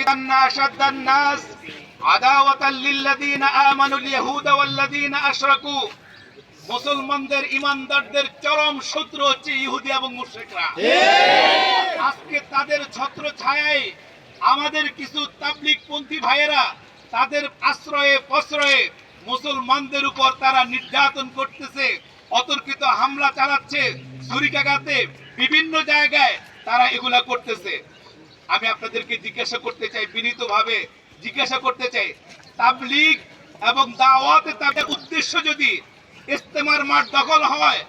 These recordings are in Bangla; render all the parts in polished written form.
ইন্না আশাদ্দান নাস আদাওয়াতাল লিল্লাযীনা আমানুল ইয়াহুদা ওয়াল্লাযীনা আশরাকু। মুসলমানদের ইমানদারদের চরম শত্রু হচ্ছে ইহুদি এবং মুশরিকরা। আজকে তাদের ছত্র ছায়ায় আমাদের কিছু তাবলীগপন্থী ভাইয়েরা তাদের আশ্রয়ে প্রশ্রয়ে মুসলমানদের উপর তারা নির্যাতন করতেছে, অতর্কিত হামলা চালাচ্ছে, ছুরিকাঘাতে বিভিন্ন জায়গায় তারা এগুলা করতেছে। আমি আপনাদেরকে জিজ্ঞাসা করতে চাই, বিনীতভাবে জিজ্ঞাসা করতে চাই, তাবলীগ এবং দাওয়াতে তাদের উদ্দেশ্য যদি ইস্তেমার মাঠ দখল হয়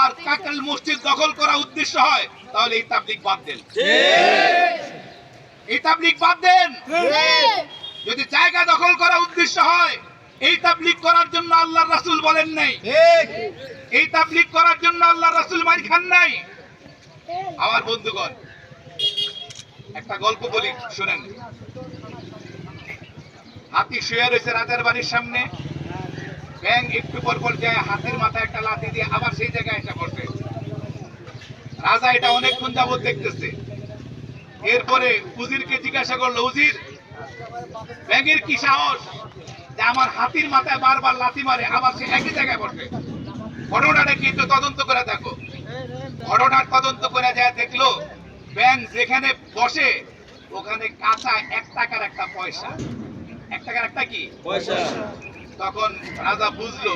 আর কাকাল মসজিদ দখল করা উদ্দেশ্য হয়, তাহলে এই তাবলীগ বাদ দেন। এই তাবলীগ বাদ দেন। যদি জায়গা দখল করা উদ্দেশ্য হয়, এই তাবলীগ করার জন্য আল্লাহর রাসূল বলেন নাই, এই তাবলীগ করার জন্য আল্লাহর রাসূল মার খান নাই। আমার বন্ধুগণ, একটা গল্প বলি, শুনেন। হাতি শুয়ে রয়েছে রাজার বাড়ির সামনে, ব্যাঙ একটু পর পর যায় হাতির মাথায় একটা লাথি দিয়ে আবার সেই জায়গায় এসে বসে। রাজা এটা অনেকক্ষণ যাবত দেখতেছে। এরপরে উজিরকে জিজ্ঞাসা করলো, উজির, ব্যাঙের কি সাহস যে আমার হাতির মাথায় বারবার লাথি মারে আবার সে একই জায়গায় বসে? ঘটনাটা কি একটু তদন্ত করে দেখো। ঘটনার তদন্ত করে যায়, দেখলো ব্যাঙ যেখানে বসে ওখানে কাঁচা 1 টাকার একটা পয়সা, 1 টাকার একটা কি পয়সা। তখন রাজা বুঝলো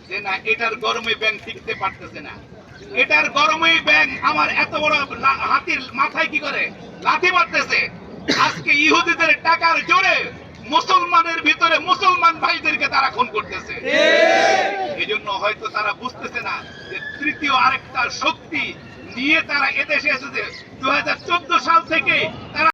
যে না, এটার গরমে ব্যাঙ টিকতে পারতেছে না, এটার গরমে ব্যাঙ আমার এত বড় হাতির মাথায় কি করে লাথি মারতেছে। আজকে ইহুদিদের টাকার জোরে মুসলমানের ভিতরে মুসলমান ভাইদেরকে তারা খুন করতেছে। এই জন্য হয়তো তারা বুঝতেছে না যে তৃতীয় আরেকটা শক্তি নিয়ে তারা এদেশে এসেছে। 2014 সাল থেকে তারা